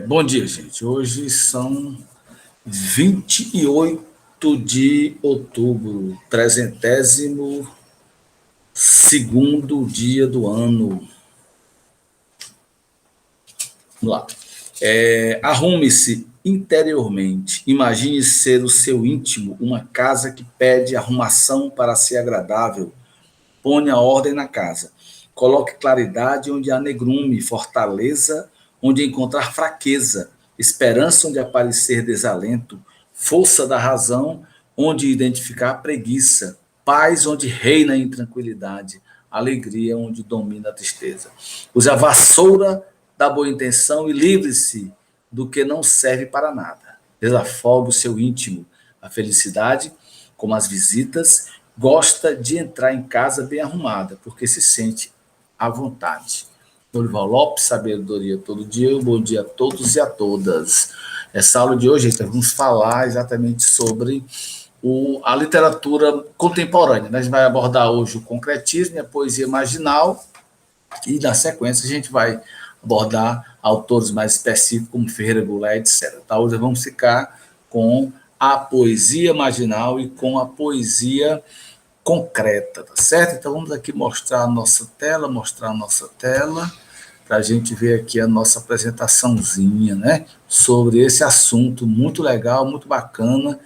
Bom dia, gente. Hoje são 28 de outubro, 302º dia do ano. Vamos lá. Arrume-se interiormente. Imagine ser o seu íntimo, uma casa que pede arrumação para ser agradável. Ponha ordem na casa. Coloque claridade onde há negrume, fortaleza onde encontrar fraqueza, esperança onde aparecer desalento, força da razão onde identificar preguiça, paz onde reina a intranquilidade, alegria onde domina a tristeza. Use a vassoura da boa intenção e livre-se do que não serve para nada. Desafogue o seu íntimo. A felicidade, como as visitas, gosta de entrar em casa bem arrumada, porque se sente à vontade. Dorival Lopes, Sabedoria Todo Dia. Bom dia a todos e a todas. Essa aula de hoje, gente, vamos falar exatamente sobre a literatura contemporânea. A gente vai abordar hoje o concretismo e a poesia marginal, e na sequência a gente vai abordar autores mais específicos, como Ferreira Goulart, etc. Tá? Hoje vamos ficar com a poesia marginal e com a poesia concreta, tá certo? Então vamos aqui mostrar a nossa tela, para a gente ver aqui a nossa apresentaçãozinha, né? Sobre esse assunto muito legal, muito bacana,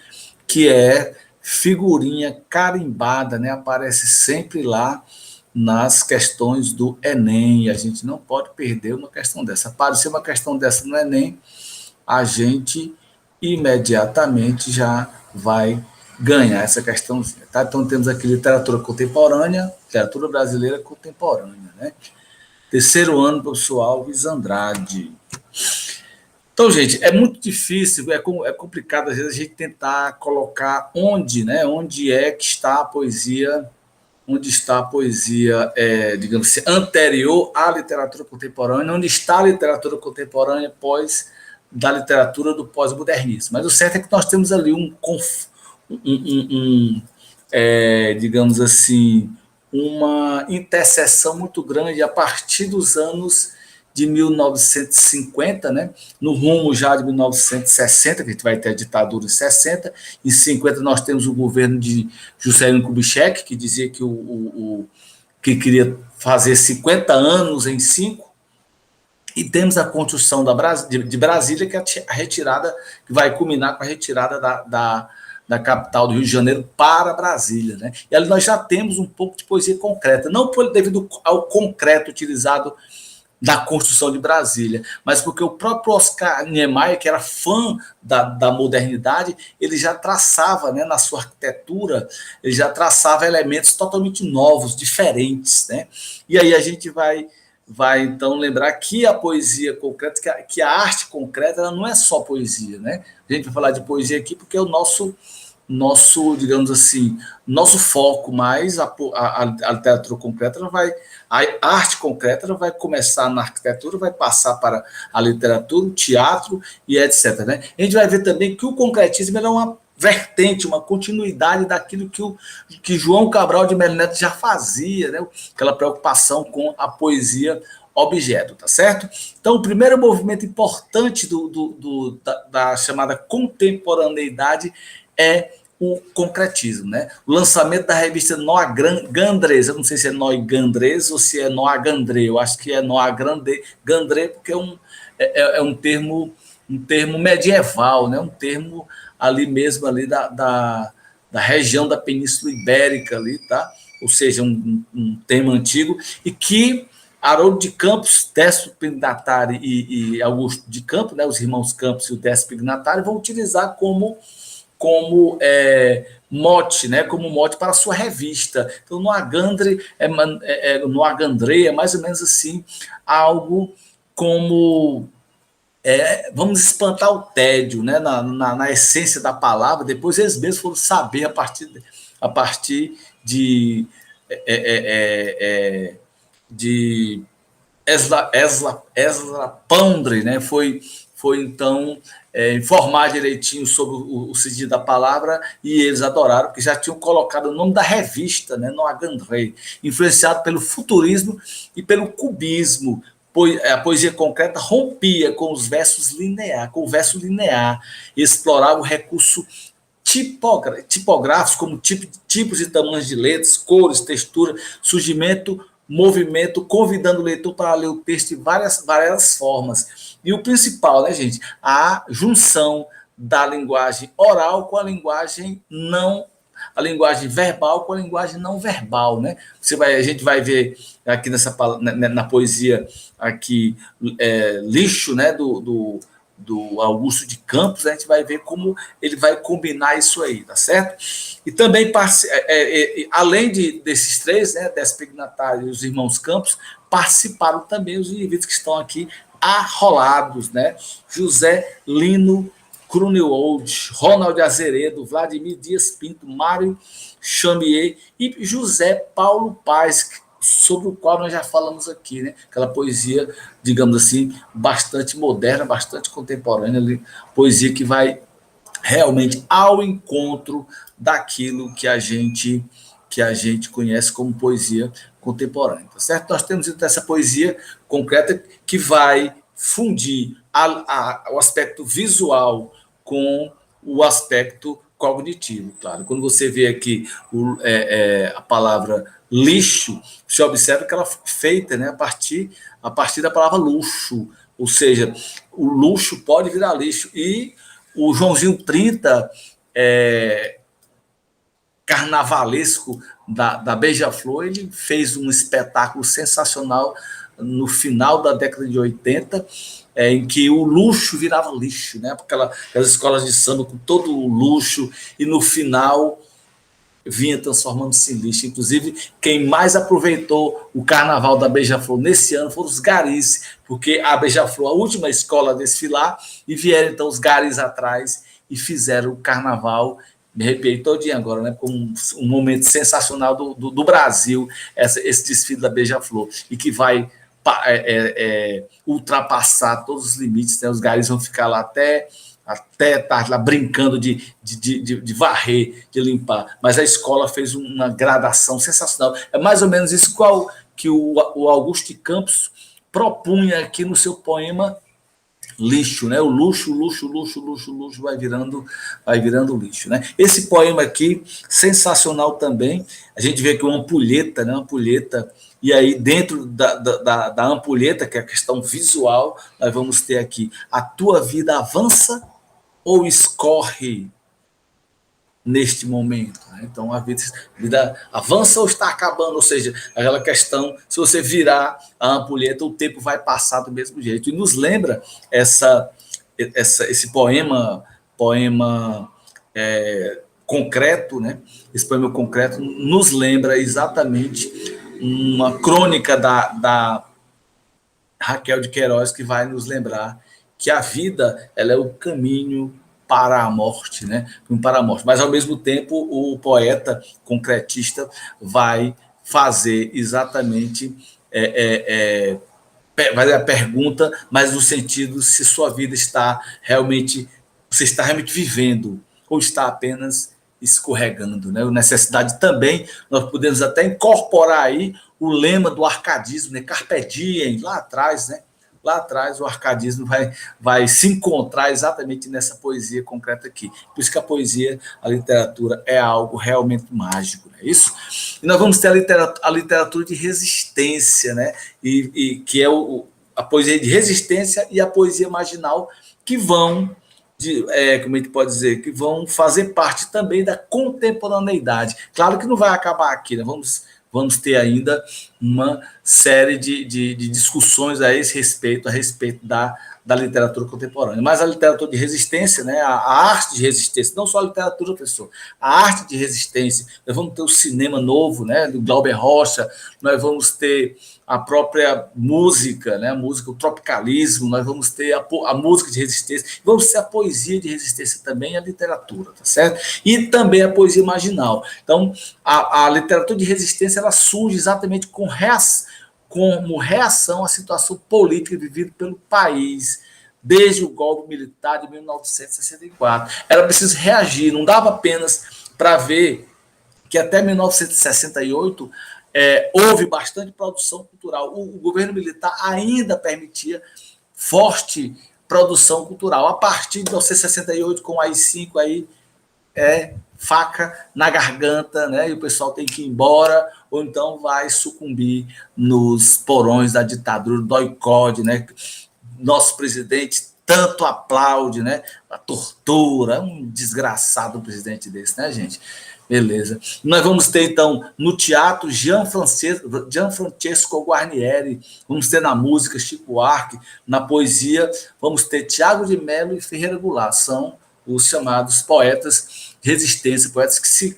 que é figurinha carimbada, né? Aparece sempre lá nas questões do Enem, e a gente não pode perder uma questão dessa. Aparecer uma questão dessa no Enem, a gente imediatamente já vai ganhar essa questãozinha. Tá? Então temos aqui literatura contemporânea, literatura brasileira contemporânea. Né? Terceiro ano, professor Alves Andrade. Então, gente, é muito difícil, é complicado às vezes a gente tentar colocar onde é que está a poesia, digamos assim, anterior à literatura contemporânea, onde está a literatura contemporânea da literatura do pós-modernismo. Mas o certo é que nós temos ali digamos assim, uma interseção muito grande a partir dos anos de 1950, né? No rumo já de 1960, que a gente vai ter a ditadura em 60, em 50 nós temos o governo de Juscelino Kubitschek, que dizia que queria fazer 50 anos em 5, e temos a construção de Brasília, que é a retirada, que vai culminar com a retirada da capital do Rio de Janeiro para Brasília. Né? E ali nós já temos um pouco de poesia concreta, não devido ao concreto utilizado da construção de Brasília, mas porque o próprio Oscar Niemeyer, que era fã da modernidade, ele já traçava, né, na sua arquitetura, ele já traçava elementos totalmente novos, diferentes. Né? E aí a gente vai então lembrar que a poesia concreta, que a arte concreta, ela não é só poesia. Né? A gente vai falar de poesia aqui porque é o nosso, digamos assim, nosso foco, mais a literatura concreta, a arte concreta ela vai começar na arquitetura, vai passar para a literatura, o teatro e etc. Né? A gente vai ver também que o concretismo é uma vertente, uma continuidade daquilo que João Cabral de Melo Neto já fazia, né? Aquela preocupação com a poesia objeto, tá certo? Então, o primeiro movimento importante da chamada contemporaneidade é o concretismo. Né? O lançamento da revista Noa Gandrés, eu não sei se é Noa Gandrés ou se é Noa Gandré, eu acho que é Noa Gandré, porque é um termo medieval, né? Um termo ali mesmo ali da região da Península Ibérica, ali, tá? Ou seja, um termo antigo, e que Haroldo de Campos, Décio Pignatari e Augusto de Campos, né? Os irmãos Campos e o Décio Pignatari, vão utilizar como mote, né, como mote para a sua revista. Então, no Agandre é mais ou menos assim, algo como vamos espantar o tédio, né, na essência da palavra. Depois eles mesmos foram saber a partir de Ezra Pound, né, foi então informar direitinho sobre o sentido da palavra, e eles adoraram, porque já tinham colocado o nome da revista, né, no Agandré, influenciado pelo futurismo e pelo cubismo, a poesia concreta rompia com os versos linear, com o verso linear, e explorava o recurso tipográficos, como tipos e tamanhos de letras, cores, textura, surgimento, movimento, convidando o leitor para ler o texto de várias formas. E o principal, né, gente? A junção da linguagem oral com a linguagem verbal com a linguagem não verbal, né? A gente vai ver aqui na poesia aqui lixo, né, do Augusto de Campos, a gente vai ver como ele vai combinar isso aí, tá certo? E também, além desses três, né, Décio Pignatari e os irmãos Campos, participaram também os indivíduos que estão aqui arrolados, né? José Lino Grunewald, Ronald Azeredo, Vladimir Dias Pinto, Mário Chamier e José Paulo Paes, sobre o qual nós já falamos aqui, né? Aquela poesia, digamos assim, bastante moderna, bastante contemporânea, poesia que vai realmente ao encontro daquilo que a gente conhece como poesia contemporânea, tá certo? Nós temos então essa poesia concreta que vai fundir o aspecto visual com o aspecto cognitivo, claro. Quando você vê aqui a palavra lixo, você observa que ela foi feita, né, a partir da palavra luxo, ou seja, o luxo pode virar lixo. E o Joãozinho 30, carnavalesco da Beija-Flor, ele fez um espetáculo sensacional no final da década de 80, em que o luxo virava lixo, né? Aquelas escolas de samba com todo o luxo, e no final vinha transformando-se em lixo. Inclusive, quem mais aproveitou o carnaval da Beija-Flor nesse ano foram os garis, porque a Beija-Flor, a última escola a desfilar, e vieram então os garis atrás e fizeram o carnaval. Me arrepiei todinho agora, né? Com um momento sensacional do Brasil, esse desfile da Beija-Flor, e que vai ultrapassar todos os limites, né? Os garis vão ficar lá até tarde, lá brincando de varrer, de limpar. Mas a escola fez uma gradação sensacional. É mais ou menos isso que o Augusto de Campos propunha aqui no seu poema Lixo, né? O luxo vai virando lixo, né? Esse poema aqui, sensacional também. A gente vê aqui uma ampulheta, né? Uma ampulheta, e aí dentro da ampulheta, que é a questão visual, nós vamos ter aqui: a tua vida avança ou escorre neste momento, né? Então a vida avança ou está acabando, ou seja, aquela questão, se você virar a ampulheta, o tempo vai passar do mesmo jeito. E nos lembra esse poema concreto, né? Esse poema concreto nos lembra exatamente uma crônica da Raquel de Queiroz, que vai nos lembrar que a vida, ela é o caminho para a morte, né? Para a morte. Mas, ao mesmo tempo, o poeta concretista vai fazer exatamente vai a pergunta, mas no sentido se sua vida você está realmente vivendo ou está apenas escorregando, né? A necessidade também, nós podemos até incorporar aí o lema do arcadismo, né? Carpe diem, lá atrás, né? Lá atrás, o arcadismo vai se encontrar exatamente nessa poesia concreta aqui. Por isso que a poesia, a literatura, é algo realmente mágico, não é isso? E nós vamos ter a literatura de resistência, né? E que é a poesia de resistência e a poesia marginal, que vão, como a gente pode dizer, que vão fazer parte também da contemporaneidade. Claro que não vai acabar aqui, né? Vamos ter ainda uma série de discussões a respeito da literatura contemporânea. Mas a literatura de resistência, né, a arte de resistência, não só a literatura, professor, a arte de resistência. Nós vamos ter o cinema novo, né, do Glauber Rocha, nós vamos ter a própria música, né, a música, o tropicalismo, nós vamos ter a música de resistência, vamos ter a poesia de resistência também e a literatura, tá certo? E também a poesia marginal. Então, a literatura de resistência, ela surge exatamente como reação à situação política vivida pelo país desde o golpe militar de 1964. Era preciso reagir, não dava apenas para ver que até 1968 houve bastante produção cultural. O governo militar ainda permitia forte produção cultural. A partir de 1968, com o AI-5, aí faca na garganta, né? E o pessoal tem que ir embora, ou então vai sucumbir nos porões da ditadura do doicode, né? Nosso presidente tanto aplaude, né? A tortura, um desgraçado presidente desse, né, gente? Beleza. Nós vamos ter, então, no teatro, Gianfrancesco Guarnieri, vamos ter na música Chico Buarque, na poesia, vamos ter Tiago de Mello e Ferreira Goulart, são os chamados poetas resistência, poetas que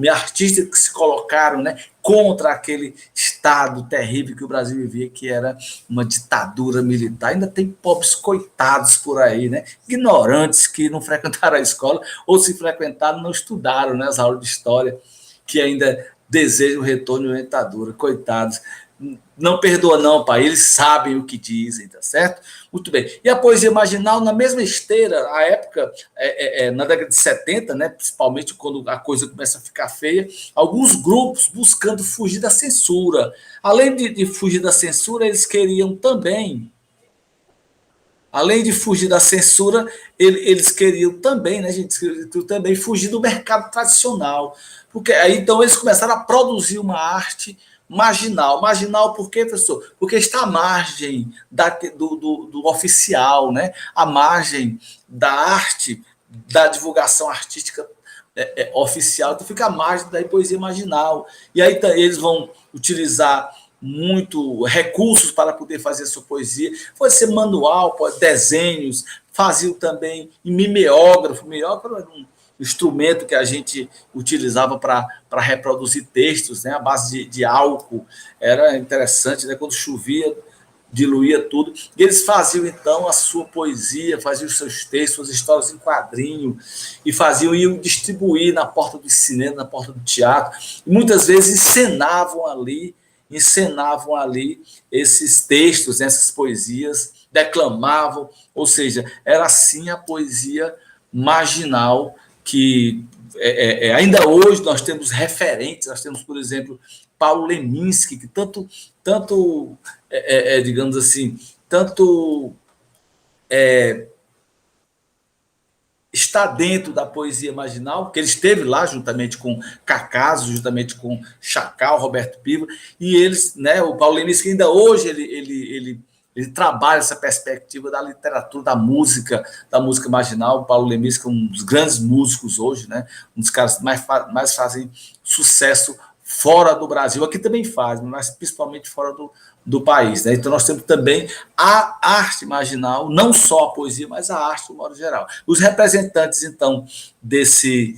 artistas que se colocaram, né, contra aquele estado terrível que o Brasil vivia, que era uma ditadura militar. Ainda tem pobres coitados por aí, né, ignorantes que não frequentaram a escola, ou se frequentaram, não estudaram, né, as aulas de história, que ainda desejam o retorno à ditadura, coitados. Não perdoa não, pai, eles sabem o que dizem, tá certo? Muito bem. E a poesia marginal, na mesma esteira, a época, na década de 70, né, principalmente quando a coisa começa a ficar feia, alguns grupos buscando fugir da censura. Além de fugir da censura, eles queriam também, além de fugir da censura, eles queriam também, né, gente, também fugir do mercado tradicional. Porque aí, então, eles começaram a produzir uma arte marginal. Marginal por quê, professor? Porque está à margem do oficial, né? À margem da arte, da divulgação artística oficial. Então fica à margem da poesia marginal. E aí eles vão utilizar muito recursos para poder fazer a sua poesia. Pode ser manual, desenhos, faziam também em mimeógrafo. Mimeógrafo era um instrumento que a gente utilizava para reproduzir textos, né, à base de álcool. Era interessante, né, quando chovia, diluía tudo. E eles faziam, então, a sua poesia, faziam os seus textos, suas histórias em quadrinho, e iam distribuir na porta do cinema, na porta do teatro. E muitas vezes encenavam ali esses textos, essas poesias, declamavam, ou seja, era assim a poesia marginal que ainda hoje nós temos referentes, nós temos, por exemplo, Paulo Leminski, que tanto digamos assim, tanto está dentro da poesia marginal, porque ele esteve lá juntamente com Cacaso, juntamente com Chacal, Roberto Piva, e eles, né, o Paulo Leminski ainda hoje ele trabalha essa perspectiva da literatura, da música marginal. O Paulo Leminski é um dos grandes músicos hoje, né? Um dos caras que mais fazem sucesso fora do Brasil. Aqui também faz, mas principalmente fora do país, né? Então nós temos também a arte marginal, não só a poesia, mas a arte, de modo geral. Os representantes, então, desse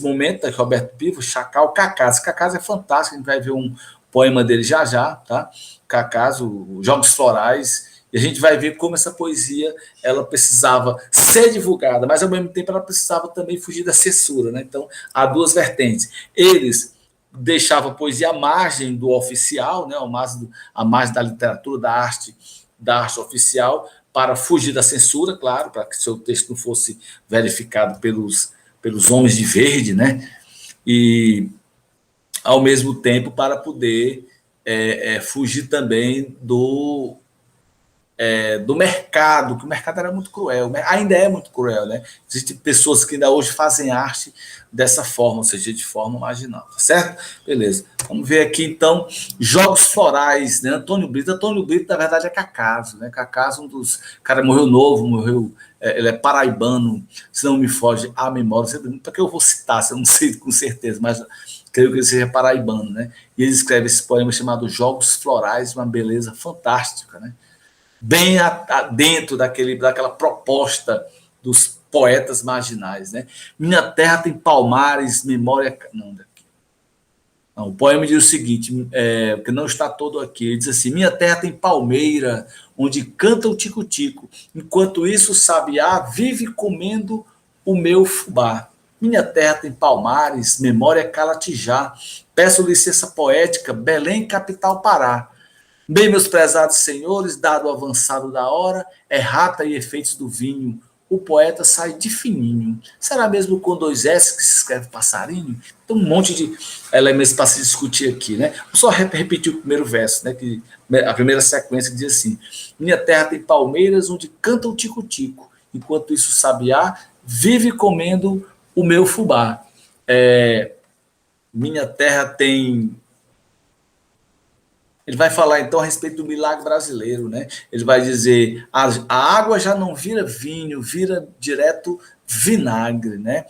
momento, né, Roberto Piva, Chacal, Cacaso. Cacaso é fantástico, a gente vai ver um poema dele já, tá? Cacaso, Jogos Florais, e a gente vai ver como essa poesia ela precisava ser divulgada, mas ao mesmo tempo ela precisava também fugir da censura, né? Então há duas vertentes. Eles deixavam a poesia à margem do oficial, né? À margem da literatura, da arte oficial, para fugir da censura, claro, para que seu texto não fosse verificado pelos homens de verde, né? E ao mesmo tempo para poder fugir também do mercado, que o mercado era muito cruel, ainda é muito cruel, né? Existem pessoas que ainda hoje fazem arte dessa forma, ou seja, de forma marginal, tá certo? Beleza. Vamos ver aqui, então, Jogos Florais, né? Antônio Brito, na verdade, é Cacaso, né? Cacaso, um dos... cara morreu novo, ele é paraibano, se não me foge a memória, porque eu vou citar, se eu não sei com certeza, mas creio que ele seja paraibano, né? E ele escreve esse poema chamado Jogos Florais, uma beleza fantástica, né? Bem dentro daquela proposta dos poetas marginais, né? Minha terra tem palmares, memória... Não, o poema diz o seguinte, porque não está todo aqui, ele diz assim, minha terra tem palmeira, onde canta o tico-tico, enquanto isso o sabiá vive comendo o meu fubá. Minha terra tem palmares, memória calatijá, peço licença poética, Belém, capital Pará. Bem, meus prezados senhores, dado o avançado da hora, rata e efeitos do vinho, o poeta sai de fininho. Será mesmo com 2 S que se escreve passarinho? Tem um monte de elementos para se discutir aqui, né? Vou só repetir o primeiro verso, né? Que a primeira sequência diz assim: minha terra tem palmeiras onde canta o tico-tico, enquanto isso o sabiá vive comendo o meu fubá. Minha terra tem. Ele vai falar então a respeito do milagre brasileiro, né? Ele vai dizer: a água já não vira vinho, vira direto vinagre, né?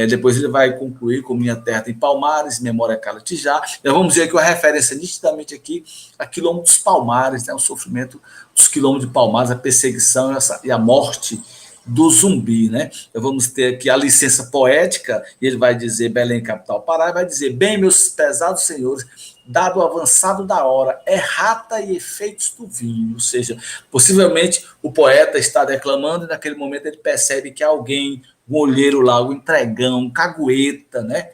Depois ele vai concluir com minha terra tem Palmares, memória Calatijá. Nós vamos ver aqui uma referência nitidamente aqui a quilômetro dos Palmares, né? O sofrimento dos quilômetros de Palmares, a perseguição e a morte do zumbi, né? Então vamos ter aqui a licença poética, e ele vai dizer Belém, capital Pará, e vai dizer: bem, meus pesados senhores, dado o avançado da hora, errata e efeitos do vinho. Ou seja, possivelmente o poeta está declamando e naquele momento ele percebe que alguém, um olheiro lá, um entregão, um cagueta, né?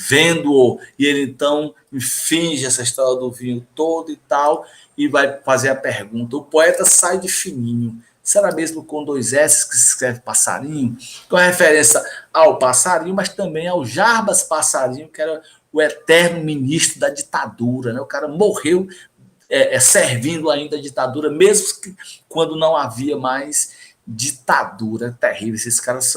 Vendo-o, e ele então finge essa história do vinho todo e tal, e vai fazer a pergunta. O poeta sai de fininho. Será mesmo com 2 S que se escreve passarinho? Com referência ao passarinho, mas também ao Jarbas Passarinho, que era o eterno ministro da ditadura, né? O cara morreu servindo ainda a ditadura, mesmo que, quando não havia mais ditadura. Terrível, esses caras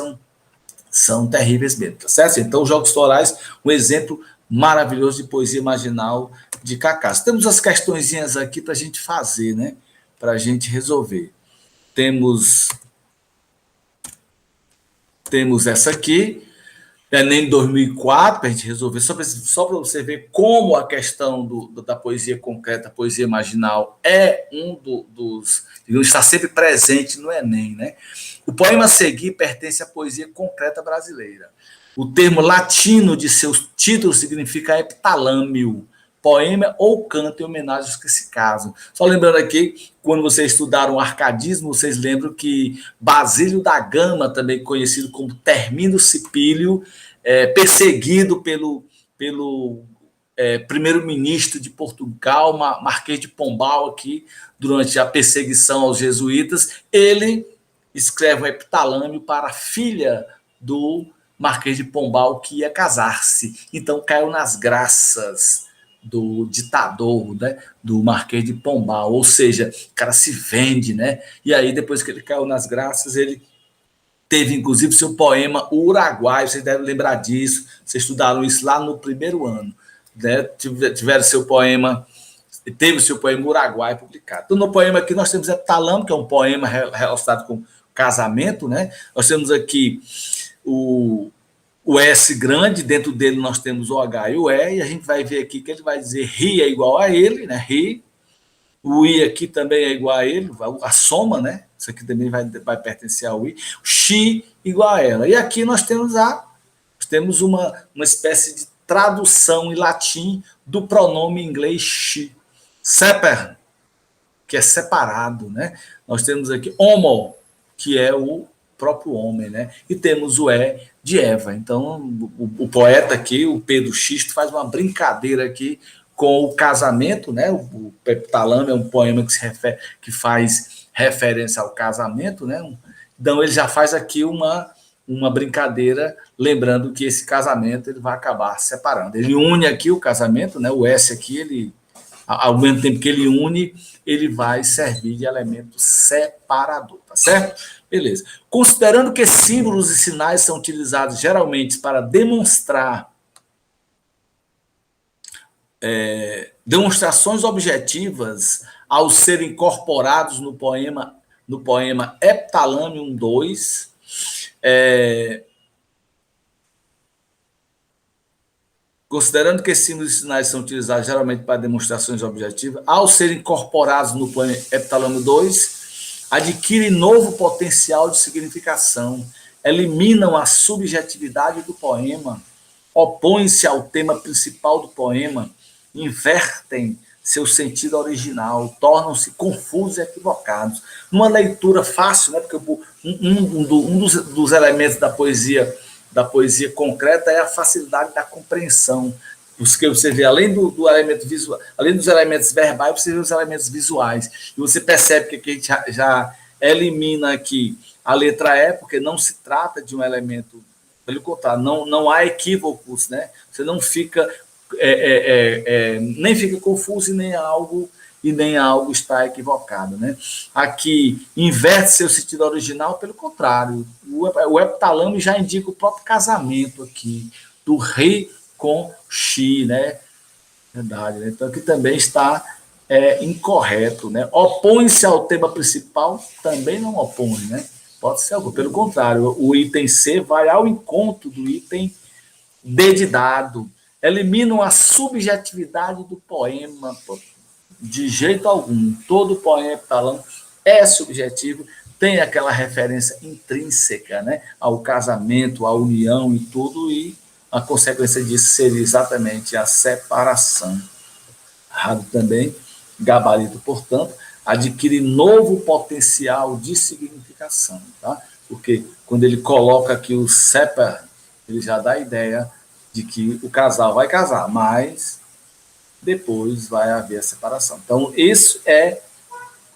são terríveis mesmo, tá certo? Então, os Jogos Florais, um exemplo maravilhoso de poesia marginal de Cacasso. Temos as questõezinhas aqui para a gente fazer, né? Para a gente resolver. Temos essa aqui, Enem 2004, para a gente resolver, só para você ver como a questão da poesia concreta, a poesia marginal, é dos. Está sempre presente no Enem, né? O poema a seguir pertence à poesia concreta brasileira. O termo latino de seus títulos significa heptalâmio, poema ou canto em homenagem aos que se casam. Só lembrando aqui, quando vocês estudaram arcadismo, vocês lembram que Basílio da Gama, também conhecido como Termino Cipílio, perseguido pelo primeiro-ministro de Portugal, Marquês de Pombal, aqui, durante a perseguição aos jesuítas, ele escreve um heptalâmio para a filha do Marquês de Pombal, que ia casar-se. Então caiu nas graças do ditador, né, do Marquês de Pombal, ou seja, o cara se vende, né? E aí, depois que ele caiu nas graças, ele teve, inclusive, seu poema O Uruguai, vocês devem lembrar disso, vocês estudaram isso lá no primeiro ano, né? Tiveram seu poema, teve o seu poema Uruguai publicado. Então, no poema aqui nós temos Heptalâmio, que é um poema relacionado com casamento, né? Nós temos aqui o S grande, dentro dele nós temos o H e o E, e a gente vai ver aqui que ele vai dizer ri é igual a ele, né? Ri. O I aqui também é igual a ele, a soma, né? Isso aqui também vai pertencer ao I. O Xi igual a ela. E aqui nós temos uma espécie de tradução em latim do pronome inglês she. Seper, que é separado, né? Nós temos aqui homo, que é o próprio homem, né? E temos o E de Eva. Então, o poeta aqui, o Pedro Xisto, faz uma brincadeira aqui com o casamento, né? O Heptalâmio é um poema que faz referência ao casamento, né? Então, ele já faz aqui uma brincadeira, lembrando que esse casamento ele vai acabar separando. Ele une aqui o casamento, né? O S aqui, ele, ao mesmo tempo que ele une, ele vai servir de elemento separador, tá certo? Beleza. Considerando que símbolos e sinais são utilizados geralmente para demonstrar demonstrações objetivas ao serem incorporados no poema Heptalâmio 2, considerando que símbolos e sinais são utilizados geralmente para demonstrações objetivas, ao serem incorporados no poema Heptalâmio 2, adquirem novo potencial de significação, eliminam a subjetividade do poema, opõem-se ao tema principal do poema, invertem seu sentido original, tornam-se confusos e equivocados. Numa leitura fácil, né, porque um dos elementos da poesia concreta é a facilidade da compreensão. Porque você vê, além do elemento visual, além dos elementos verbais, você vê os elementos visuais. E você percebe que a gente já elimina aqui A letra E, porque não se trata de um elemento, pelo contrário, não há equívocos, né? Você não fica, nem fica confuso e nem algo está equivocado, né? Aqui, inverte seu sentido original, pelo contrário. O heptalamo já indica o próprio casamento aqui, do rei com Xi, né? Verdade, né? Então aqui também está incorreto, né? Opõe-se ao tema principal, também não opõe, né? Pode ser algo. Pelo contrário, o item C vai ao encontro do item D de dado. Eliminam a subjetividade do poema, de jeito algum. Todo poema heptalamo é subjetivo, tem aquela referência intrínseca, né? Ao casamento, à união e tudo, e a consequência disso seria exatamente a separação. Errado também, gabarito, portanto, adquire novo potencial de significação, tá? Porque quando ele coloca aqui o separ, ele já dá a ideia de que o casal vai casar, mas depois vai haver a separação. Então, isso é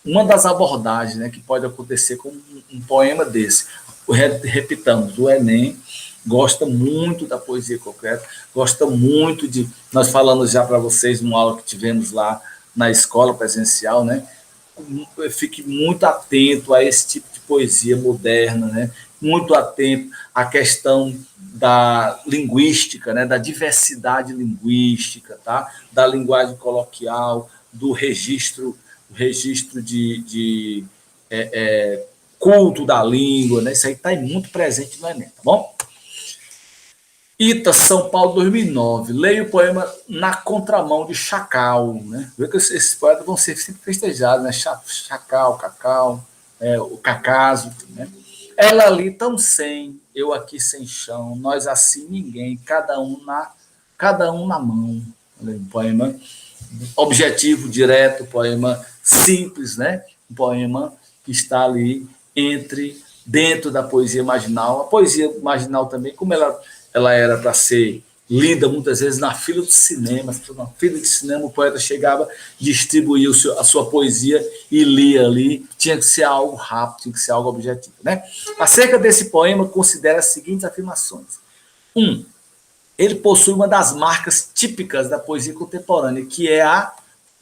uma das abordagens, né, que pode acontecer com um poema desse. Repitamos, o Enem gosta muito da poesia concreta, gosta muito de... Nós falamos já para vocês numa aula que tivemos lá na escola presencial, né? Fique muito atento a esse tipo de poesia moderna, né? Muito atento à questão da linguística, né? Da diversidade linguística, tá? Da linguagem coloquial, do registro de culto da língua, né? Isso aí está muito presente no Enem, tá bom? Ita, São Paulo, 2009. Leia o poema Na Contramão de Chacal. Né? Vê que esses poetas vão ser sempre festejados, né? Chacal, Cacau, o Cacaso. Né? Ela ali tão sem, eu aqui sem chão, nós assim ninguém, cada um na mão. Um poema objetivo, direto, poema simples, né? Um poema que está ali dentro da poesia marginal. A poesia marginal também, como ela era para ser lida muitas vezes na fila do cinema. Na fila de cinema, o poeta chegava, distribuía a sua poesia e lia ali. Tinha que ser algo rápido, tinha que ser algo objetivo. Né? Acerca desse poema, considera as seguintes afirmações. 1. Ele possui uma das marcas típicas da poesia contemporânea, que é a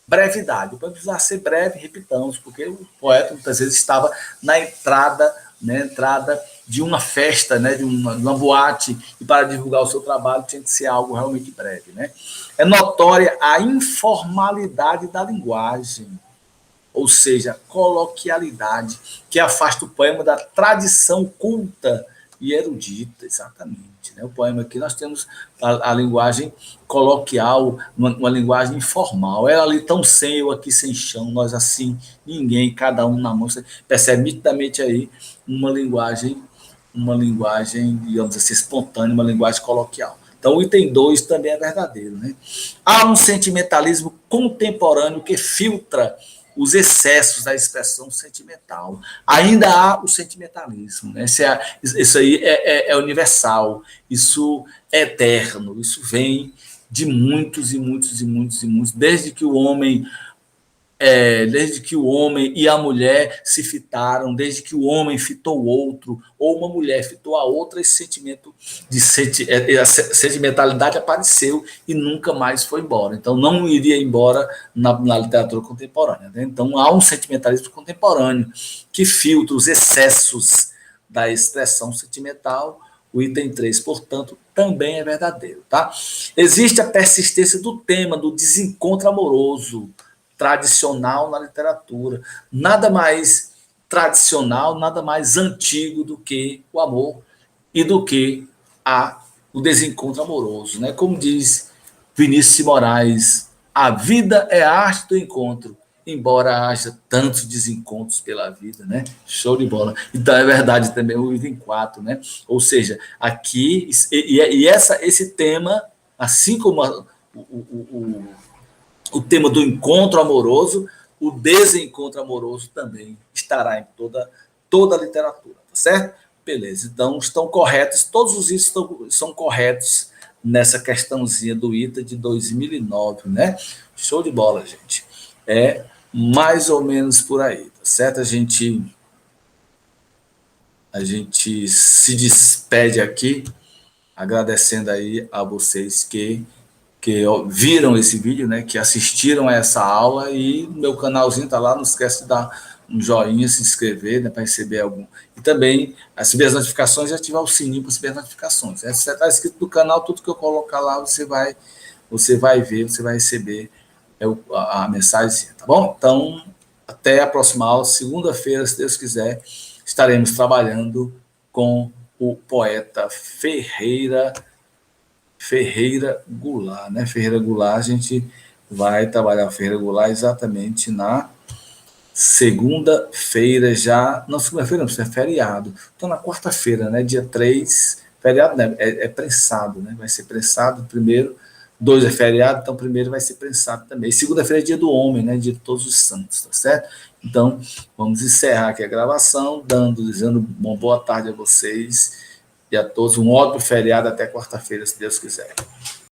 brevidade. Pode precisar ser breve, repitamos, porque o poeta muitas vezes estava na entrada de uma festa, né, de uma boate, e para divulgar o seu trabalho tinha que ser algo realmente breve. Né? É notória a informalidade da linguagem, ou seja, coloquialidade, que afasta o poema da tradição culta e erudita, exatamente. Né? O poema aqui nós temos a linguagem coloquial, uma linguagem informal. Ela ali tão sem, eu aqui sem chão, nós assim, ninguém, cada um na mão. Você percebe nitidamente aí uma linguagem, digamos assim, espontânea, uma linguagem coloquial. Então, o item 2 também é verdadeiro. Né? Há um sentimentalismo contemporâneo que filtra os excessos da expressão sentimental. Ainda há o sentimentalismo. Né? Isso aí é universal, isso é eterno, isso vem de muitos e muitos e muitos e muitos, desde que o homem e a mulher se fitaram, desde que o homem fitou o outro, ou uma mulher fitou a outra, esse sentimento a sentimentalidade apareceu e nunca mais foi embora. Então, não iria embora na literatura contemporânea. Né? Então, há um sentimentalismo contemporâneo que filtra os excessos da expressão sentimental. O item 3, portanto, também é verdadeiro. Tá? Existe a persistência do tema do desencontro amoroso, tradicional na literatura. Nada mais tradicional, nada mais antigo do que o amor e do que o desencontro amoroso. Né? Como diz Vinícius de Moraes, a vida é a arte do encontro, embora haja tantos desencontros pela vida. Né? Show de bola. Então é verdade também o item 4. Né? Ou seja, aqui, esse tema, assim como o tema do encontro amoroso, o desencontro amoroso também estará em toda a literatura, tá certo? Beleza, então estão corretos, todos os itens são corretos nessa questãozinha do ITA de 2009, né? Show de bola, gente. É mais ou menos por aí, tá certo? A gente a gente se despede aqui, agradecendo aí a vocês que viram esse vídeo, né, que assistiram a essa aula, e meu canalzinho tá lá, não esquece de dar um joinha, se inscrever, né, para receber algum. E também receber as notificações e ativar o sininho para receber as notificações. Se você está inscrito no canal, tudo que eu colocar lá, você vai ver, você vai receber a mensagem, tá bom? Então, até a próxima aula, segunda-feira, se Deus quiser, estaremos trabalhando com o poeta Ferreira Goulart, né? Ferreira Goulart, a gente vai trabalhar Ferreira Goulart exatamente na segunda-feira já. Não, segunda-feira não, isso é feriado. Então, na quarta-feira, né? Dia 3, feriado, né? É prensado, né? Vai ser prensado primeiro. 2 é feriado, então primeiro vai ser prensado também. E segunda-feira é dia do homem, né? Dia de todos os santos, tá certo? Então, vamos encerrar aqui a gravação, dizendo uma boa tarde a vocês e a todos, um ótimo feriado até quarta-feira, se Deus quiser.